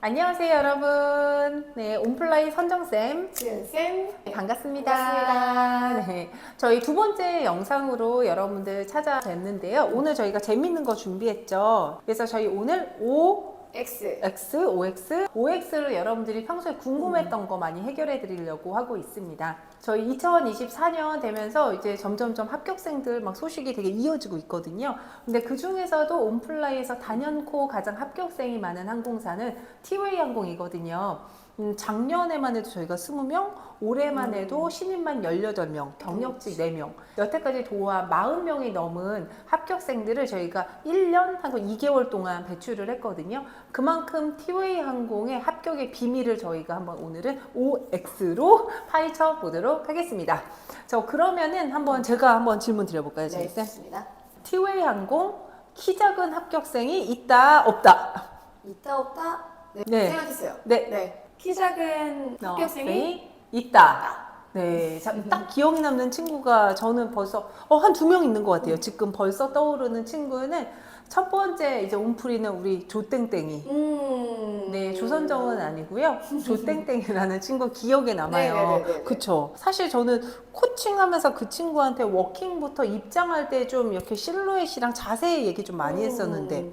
안녕하세요, 여러분. 네, 온플라이 선정쌤. 지은쌤 반갑습니다. 반갑습니다. 네, 저희 두 번째 영상으로 여러분들 찾아뵀는데요. 오늘 저희가 재밌는 거 준비했죠. 그래서 저희 오늘 X OX를 여러분들이 평소에 궁금했던 거 많이 해결해 드리려고 하고 있습니다. 저희 2024년 되면서 이제 점점점 합격생들 막 소식이 되게 이어지고 있거든요. 근데 그 중에서도 온플라이에서 단연코 가장 합격생이 많은 항공사는 티웨이 항공이거든요. 작년에만 해도 저희가 20명, 올해만 해도 신입만 18명, 경력직 4명, 여태까지 도합 40명이 넘은 합격생들을 저희가 1년 하고 2개월 동안 배출을 했거든요. 그만큼 티웨이 항공의 합격의 비밀을 저희가 한번 오늘은 OX로 파헤쳐 보도록 하겠습니다. 그러면은 제가 한번 질문 드려볼까요, 네, 쌤? 좋습니다. 티웨이 항공 키 작은 합격생이 있다, 없다? 있다 없다? 네, 네. 생각했어요. 네. 키 작은 합격생이 있다. 네, 딱 기억이 남는 친구가 저는 벌써 한 2명 있는 것 같아요. 지금 벌써 떠오르는 친구는 첫 번째 이제 온프리는 우리 조땡땡이. 네, 조선정은 아니고요. 조땡땡이라는 친구 기억에 남아요. 네네네네. 그쵸. 사실 저는 코칭하면서 그 친구한테 워킹부터 입장할 때 좀 이렇게 실루엣이랑 자세히 얘기 좀 많이 했었는데.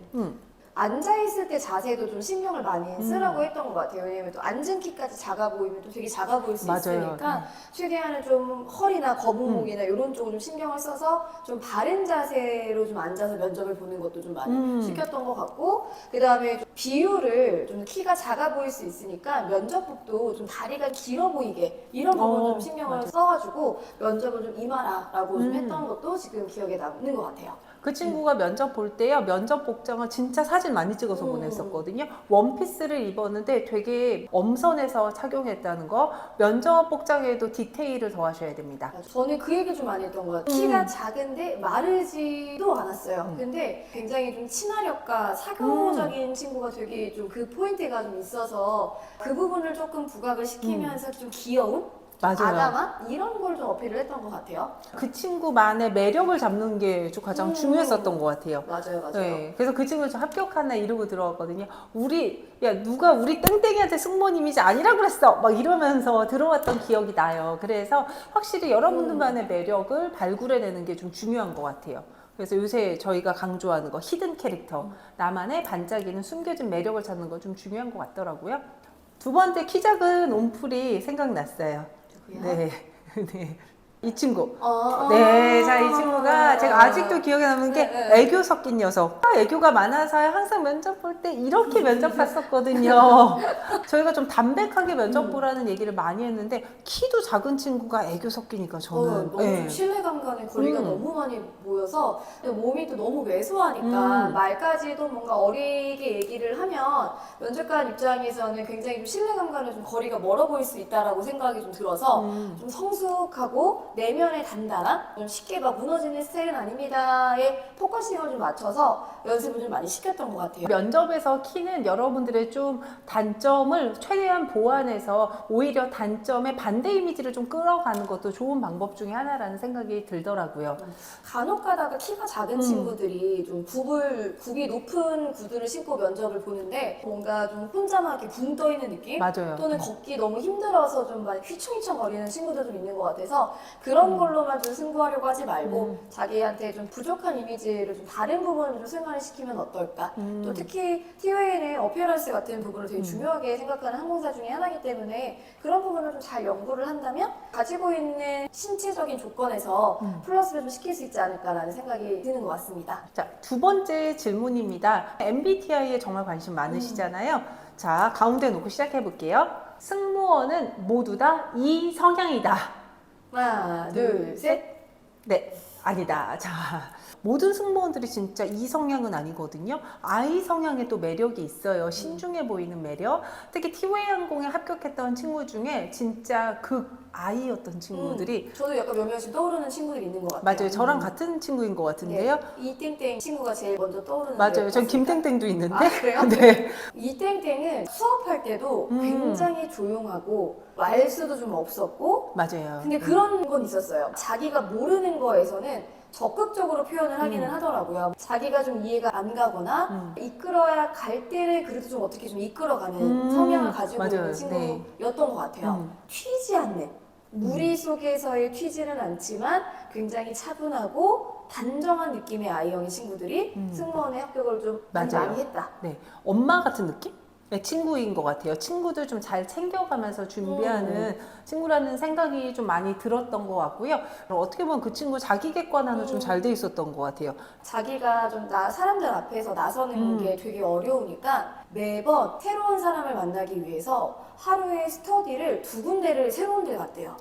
앉아있을 때 자세도 좀 신경을 많이 쓰라고 했던 것 같아요. 왜냐면 또 앉은 키까지 작아 보이면 또 되게 작아 보일 수 맞아요. 있으니까 최대한은 좀 허리나 거북목이나 이런 쪽을 좀 신경을 써서 좀 바른 자세로 좀 앉아서 면접을 보는 것도 좀 많이 시켰던 것 같고, 그 다음에 비율을 좀 키가 작아 보일 수 있으니까 면접복도 좀 다리가 길어 보이게 이런 부분 좀 신경을 맞아. 써가지고 면접을 좀 임하라라고 좀 했던 것도 지금 기억에 남는 것 같아요. 그 친구가 면접 볼 때요, 면접 복장을 진짜 사진 많이 찍어서 보냈었거든요. 원피스를 입었는데 되게 엄선해서 착용했다는 거. 면접 복장에도 디테일을 더하셔야 됩니다. 저는 그 얘기 좀 많이 했던 것 같아요. 키가 작은데 마르지도 않았어요. 근데 굉장히 좀 친화력과 사교적인 친구가 되게 좀 그 포인트가 좀 있어서 그 부분을 조금 부각을 시키면서 좀 귀여운? 맞아요. 아담한? 이런 걸 좀 어필을 했던 것 같아요. 그 친구만의 매력을 잡는 게 좀 가장 중요했었던 것 같아요. 맞아요. 네, 그래서 그 친구 저 합격하나 이러고 들어왔거든요. 누가 우리 땡땡이한테 승무원님이지 아니라고 그랬어! 막 이러면서 들어왔던 기억이 나요. 그래서 확실히 여러분들만의 매력을 발굴해내는 게 좀 중요한 것 같아요. 그래서 요새 저희가 강조하는 거, 히든 캐릭터. 나만의 반짝이는 숨겨진 매력을 찾는 거 좀 중요한 것 같더라고요. 두 번째 키 작은 온풀이 생각났어요. 네. 네. 이 친구. 네, 자, 이 친구가 제가 아직도 기억에 남는 게 애교 섞인 녀석. 애교가 많아서 항상 면접 볼 때 이렇게 면접 봤었거든요. 저희가 좀 담백하게 면접 보라는 얘기를 많이 했는데 키도 작은 친구가 애교 섞이니까 저는 너무 좀 신뢰감 간의 거리가 너무 많이 보여서 몸이 또 너무 왜소하니까 말까지도 뭔가 어리게 얘기를 하면 면접관 입장에서는 굉장히 좀 신뢰감 간의 좀 거리가 멀어 보일 수 있다라고 생각이 좀 들어서 좀 성숙하고 내면에 단단한, 좀 쉽게 막 무너지는 스타일은 아닙니다에 포커싱을 좀 맞춰서 연습을 좀 많이 시켰던 것 같아요. 면접에서 키는 여러분들의 좀 단점을 최대한 보완해서 오히려 단점의 반대 이미지를 좀 끌어가는 것도 좋은 방법 중에 하나라는 생각이 들더라고요. 간혹 가다가 키가 작은 친구들이 좀 굽이 높은 구두를 신고 면접을 보는데 뭔가 좀 혼자만 이렇게 붕 떠 있는 느낌? 맞아요. 또는 걷기 너무 힘들어서 좀 많이 휘청휘청 거리는 친구들도 좀 있는 것 같아서 그런 걸로만 좀 승부하려고 하지 말고 자기한테 좀 부족한 이미지를 좀 다른 부분으로 좀 승화를 시키면 어떨까? 또 특히 티웨이는 어피어런스 같은 부분을 되게 중요하게 생각하는 항공사 중에 하나이기 때문에 그런 부분을 좀 잘 연구를 한다면 가지고 있는 신체적인 조건에서 플러스를 좀 시킬 수 있지 않을까라는 생각이 드는 것 같습니다. 자, 두 번째 질문입니다. MBTI에 정말 관심 많으시잖아요. 자, 가운데 놓고 시작해 볼게요. 승무원은 모두 다 이 성향이다. 하나, 둘, 셋. 네, 아니다. 자, 모든 승무원들이 진짜 이 성향은 아니거든요. I 성향에 또 매력이 있어요. 신중해 보이는 매력. 특히 티웨이 항공에 합격했던 친구 중에 진짜 극 I였던 친구들이 저도 약간 몇몇씩 떠오르는 친구들이 있는 것 같아요. 맞아요. 저랑 같은 친구인 것 같은데요. 네, 이땡땡 친구가 제일 먼저 떠오르는 맞아요. 전 김땡땡도 있는데. 아, 그래요? 네. 이땡땡은 수업할 때도 굉장히 조용하고 말수도 좀 없었고 맞아요. 근데 그런 건 있었어요. 자기가 모르는 거에서는 적극적으로 표현을 하기는 하더라고요. 자기가 좀 이해가 안 가거나 이끌어야 갈 때를 그래도 좀 어떻게 좀 이끌어가는 성향을 가지고 맞아요. 있는 친구였던 것 같아요. 튀지 않는, 무리 속에서의 튀지는 않지만 굉장히 차분하고 단정한 느낌의 아이형의 친구들이 승무원의 합격을 좀 많이 맞아요. 했다. 네, 엄마 같은 느낌? 네, 친구인 것 같아요. 친구들 좀 잘 챙겨가면서 준비하는 친구라는 생각이 좀 많이 들었던 것 같고요. 어떻게 보면 그 친구 자기 객관화는 좀 잘 돼 있었던 것 같아요. 자기가 좀 사람들 앞에서 나서는 게 되게 어려우니까 매번 새로운 사람을 만나기 위해서 하루에 스터디를 2군데를 새로운 데 갔대요.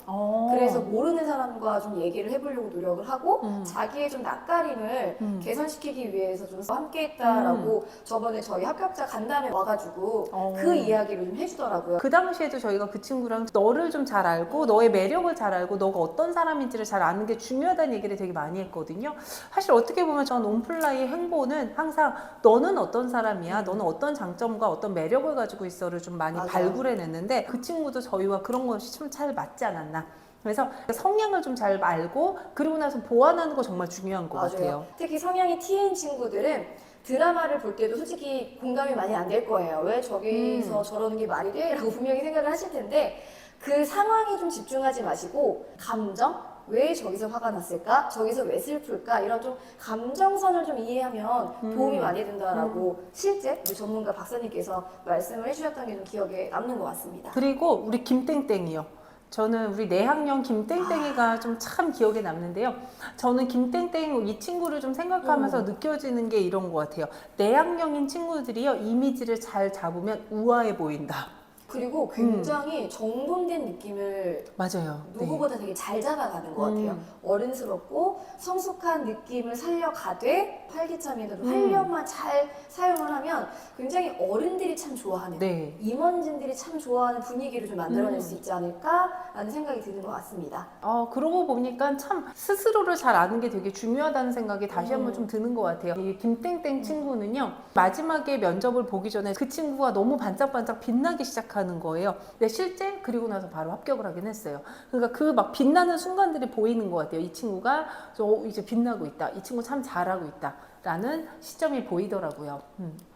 그래서 모르는 사람과 좀 얘기를 해보려고 노력을 하고 자기의 좀 낯가림을 개선시키기 위해서 좀 함께 했다라고 저번에 저희 합격자 간담회 와가지고 그 이야기를 좀 해주더라고요. 그 당시에도 저희가 그 친구랑 너를 좀 잘 알고 너의 매력을 잘 알고 너가 어떤 사람인지를 잘 아는 게 중요하다는 얘기를 되게 많이 했거든요. 사실 어떻게 보면 전 온플라이의 행보는 항상 너는 어떤 사람이야, 너는 어떤 장점과 어떤 매력을 가지고 있어를 좀 많이 맞아요. 발굴해냈는데 그 친구도 저희와 그런 것이 좀 잘 맞지 않았나. 그래서 성향을 좀 잘 알고 그리고 나서 보완하는 거 정말 중요한 것 같아요. 특히 성향이 T인 친구들은 드라마를 볼 때도 솔직히 공감이 많이 안 될 거예요. 왜 저기서 저러는 게 말이 돼? 라고 분명히 생각을 하실 텐데 그 상황에 좀 집중하지 마시고 감정? 왜 저기서 화가 났을까? 저기서 왜 슬플까? 이런 좀 감정선을 좀 이해하면 도움이 많이 된다라고 실제 우리 전문가 박사님께서 말씀을 해주셨던 게 좀 기억에 남는 것 같습니다. 그리고 우리 김땡땡이요. 저는 우리 내학년 김땡땡이가 좀 참 기억에 남는데요. 저는 김땡땡 이 친구를 좀 생각하면서 느껴지는 게 이런 것 같아요. 내학년인 친구들이요, 이미지를 잘 잡으면 우아해 보인다. 그리고 굉장히 정돈된 느낌을 맞아요. 누구보다 되게 잘 잡아가는 것 같아요. 어른스럽고 성숙한 느낌을 살려가되 활기차면서도 활력만 잘 사용을 하면 굉장히 어른들이 참 좋아하는 네. 임원진들이 참 좋아하는 분위기를 좀 만들어낼 수 있지 않을까라는 생각이 드는 것 같습니다. 그러고 보니까 참 스스로를 잘 아는 게 되게 중요하다는 생각이 다시 한번 좀 드는 것 같아요. 이 김땡땡 친구는요, 마지막에 면접을 보기 전에 그 친구가 너무 반짝반짝 빛나기 시작하는 거예요. 근데 실제 그리고 나서 바로 합격을 하긴 했어요. 그러니까 그 막 빛나는 순간들이 보이는 것 같아요. 이 친구가 이제 빛나고 있다. 이 친구 참 잘하고 있다. 라는 시점이 보이더라고요.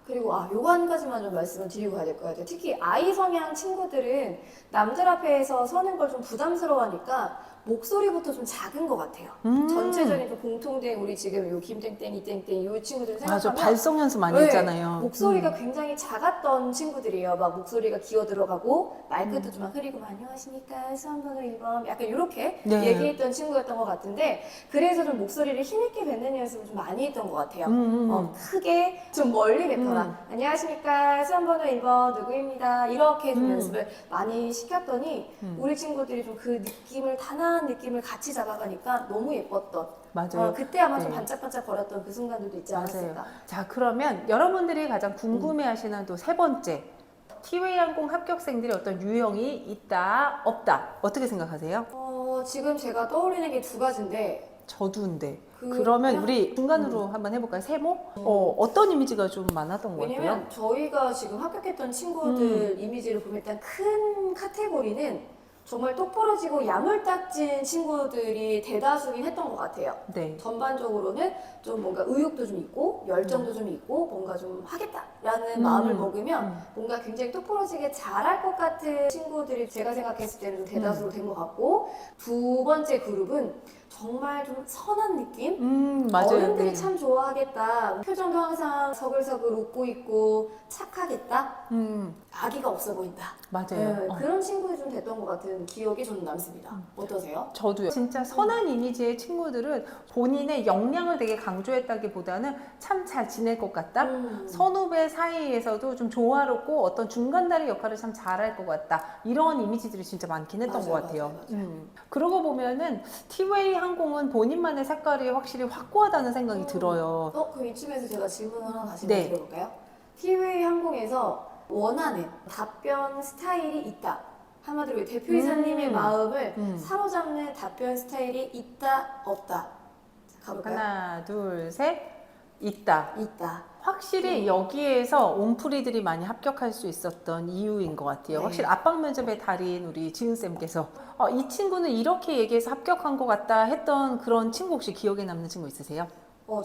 그리고 요거 한 가지만 좀 말씀을 드리고 가야 될 것 같아요. 특히 아이 성향 친구들은 남들 앞에서 서는 걸 좀 부담스러워하니까 목소리부터 좀 작은 것 같아요. 전체적인 좀 공통된 우리 지금 요 김땡땡이 땡땡 이 친구들 생각하면 맞아, 발성 연습 많이 했잖아요. 목소리가 굉장히 작았던 친구들이에요. 막 목소리가 기어 들어가고 말끝도 좀 막 흐리고 안녕하십니까 수험번호 1번 약간 이렇게 네. 얘기했던 친구였던 것 같은데 그래서 좀 목소리를 힘있게 뱉는 연습을 좀 많이 했던 것 같아요. 크게 좀 멀리 뱉거나 안녕하십니까 수험번호 1번 누구입니다 이렇게 좀 연습을 많이 시켰더니 우리 친구들이 좀 그 느낌을 단아한 느낌을 같이 잡아가니까 너무 예뻤던 맞아요. 그때 아마 좀 네. 반짝반짝 거렸던 그 순간들도 있지 않았을까. 맞아요. 자, 그러면 여러분들이 가장 궁금해하시는 또 세 번째, 티웨이 항공 합격생들의 어떤 유형이 있다, 없다, 어떻게 생각하세요? 지금 제가 떠올리는 게 2가지인데 저도인데. 그러면 우리 중간으로 한번 해볼까요? 세모? 어떤 이미지가 좀 많았던 것 같아요? 왜냐면 저희가 지금 합격했던 친구들 이미지를 보면 일단 큰 카테고리는 정말 똑부러지고 야물딱진 친구들이 대다수긴 했던 것 같아요. 네. 전반적으로는 좀 뭔가 의욕도 좀 있고 열정도 좀 있고 뭔가 좀 하겠다라는 마음을 먹으면 뭔가 굉장히 똑부러지게 잘할 것 같은 친구들이 제가 생각했을 때는 좀 대다수로 된 것 같고 2번째 그룹은 정말 좀 선한 느낌? 맞아요. 어른들이 네. 참 좋아하겠다. 표정도 항상 서글서글 웃고 있고 착하겠다. 아기가 없어 보인다. 맞아요. 그런 친구들이 좀 됐던 것 같은 기억이 저는 남습니다. 어떠세요? 저도요. 진짜 선한 이미지의 친구들은 본인의 역량을 되게 강조했다기보다는 참 잘 지낼 것 같다. 선후배 사이에서도 좀 조화롭고 어떤 중간다리 역할을 참 잘할 것 같다. 이런 이미지들이 진짜 많긴 했던 것 같아요. 그러고 보면은 티웨이 항공은 본인만의 색깔이 확실히 확고하다는 생각이 들어요. 그럼 이쯤에서 제가 질문을 하나 다시 네. 드려볼까요? 티웨이 항공에서 원하는 답변 스타일이 있다. 한마디로 대표이사님의 마음을 사로잡는 답변 스타일이 있다, 없다. 자, 가볼까요? 하나, 둘, 셋. 있다. 있다. 확실히 여기에서 온프리들이 많이 합격할 수 있었던 이유인 것 같아요. 네. 확실히 압박 면접의 달인 우리 지은쌤께서 이 친구는 이렇게 얘기해서 합격한 것 같다 했던 그런 친구 혹시 기억에 남는 친구 있으세요?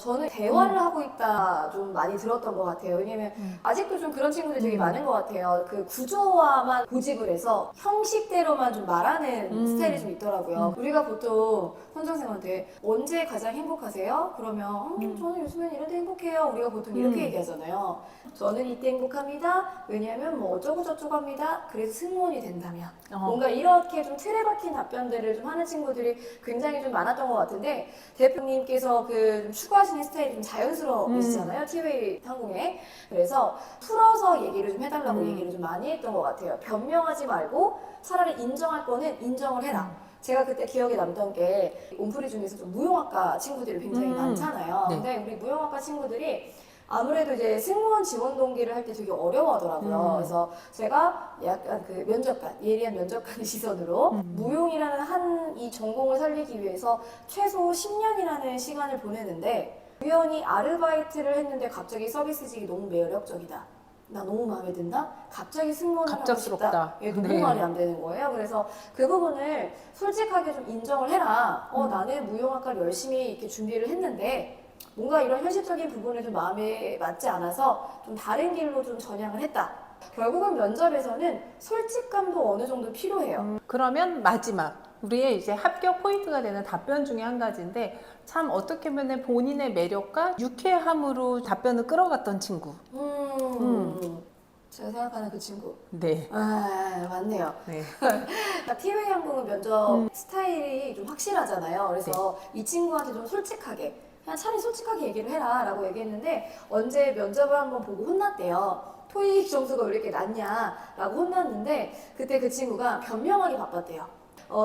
저는 대화를 하고 있다 좀 많이 들었던 것 같아요. 왜냐면 아직도 좀 그런 친구들이 되게 많은 것 같아요. 그 구조화만 고집을 해서 형식대로만 좀 말하는 스타일이 좀 있더라고요. 우리가 보통 현장생한테 언제 가장 행복하세요? 그러면 저는 요즘엔 이럴 때 행복해요. 우리가 보통 이렇게 얘기하잖아요. 저는 이때 행복합니다. 왜냐하면 뭐 어쩌고 저쩌고 합니다. 그래서 승무원이 된다면. 뭔가 이렇게 좀 틀에 박힌 답변들을 좀 하는 친구들이 굉장히 좀 많았던 것 같은데 대표님께서 좀 추구하시는 스타일이 좀 자연스러우시잖아요. 티웨이 항공에. 그래서 풀어서 얘기를 좀 해달라고 얘기를 좀 많이 했던 것 같아요. 변명하지 말고 차라리 인정할 거는 인정을 해라. 제가 그때 기억에 남던 게 온프리 중에서 좀 무용학과 친구들이 굉장히 많잖아요. 네. 근데 우리 무용학과 친구들이 아무래도 이제 승무원 지원 동기를 할 때 되게 어려워하더라고요. 그래서 제가 약간 그 면접관, 예리한 면접관의 시선으로 무용이라는 한 이 전공을 살리기 위해서 최소 10년이라는 시간을 보내는데 우연히 아르바이트를 했는데 갑자기 서비스직이 너무 매력적이다. 나 너무 마음에 든다? 갑자기 승무원을 하고 갑작스럽다. 싶다. 이게 너무 네. 말이 안 되는 거예요. 그래서 그 부분을 솔직하게 좀 인정을 해라. 나는 무용학과를 열심히 이렇게 준비를 했는데 뭔가 이런 현실적인 부분에 좀 마음에 맞지 않아서 좀 다른 길로 좀 전향을 했다. 결국은 면접에서는 솔직감도 어느 정도 필요해요. 그러면 마지막 우리의 이제 합격 포인트가 되는 답변 중에 한 가지인데 참 어떻게 보면 본인의 매력과 유쾌함으로 답변을 끌어갔던 친구. 제가 생각하는 그 친구. 네. 맞네요. 네. 티웨이 항공은 면접 스타일이 좀 확실하잖아요. 그래서 이 친구한테 좀 솔직하게 그냥 차라리 솔직하게 얘기를 해라 라고 얘기했는데 언제 면접을 한번 보고 혼났대요. 토익 점수가 왜 이렇게 낮냐 라고 혼났는데 그때 그 친구가 변명하기 바빴대요.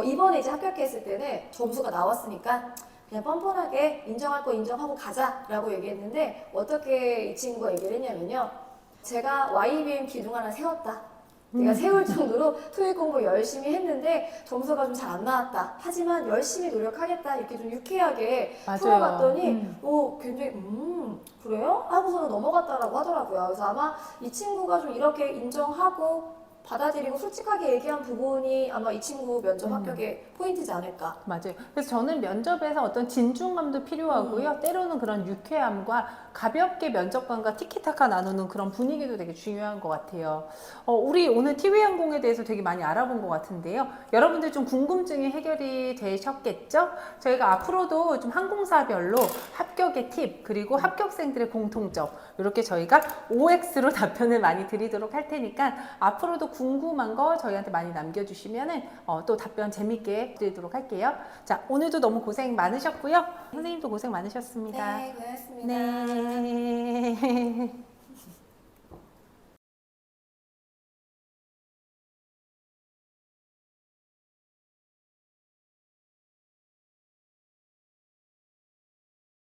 이번에 이제 합격했을 때는 점수가 나왔으니까 그냥 뻔뻔하게 인정할 거 인정하고 가자 라고 얘기했는데 어떻게 이 친구가 얘기를 했냐면요. 제가 YBM 기둥 하나 세웠다. 내가 세울 정도로 토익 공부 열심히 했는데 점수가 좀 잘 안 나왔다. 하지만 열심히 노력하겠다. 이렇게 좀 유쾌하게 맞아요. 풀어봤더니 굉장히 그래요? 하고서는 넘어갔다라고 하더라고요. 그래서 아마 이 친구가 좀 이렇게 인정하고 받아들이고 솔직하게 얘기한 부분이 아마 이 친구 면접 합격의 포인트지 않을까. 맞아요. 그래서 저는 면접에서 어떤 진중감도 필요하고요. 때로는 그런 유쾌함과 가볍게 면접관과 티키타카 나누는 그런 분위기도 되게 중요한 것 같아요. 우리 오늘 티웨이항공에 대해서 되게 많이 알아본 것 같은데요. 여러분들 좀 궁금증이 해결이 되셨겠죠? 저희가 앞으로도 좀 항공사별로 합격의 팁 그리고 합격생들의 공통점 이렇게 저희가 OX로 답변을 많이 드리도록 할 테니까 앞으로도 궁금한 거 저희한테 많이 남겨주시면은 또 답변 재밌게 드리도록 할게요. 자, 오늘도 너무 고생 많으셨고요. 선생님도 고생 많으셨습니다. 네, 고맙습니다. 네.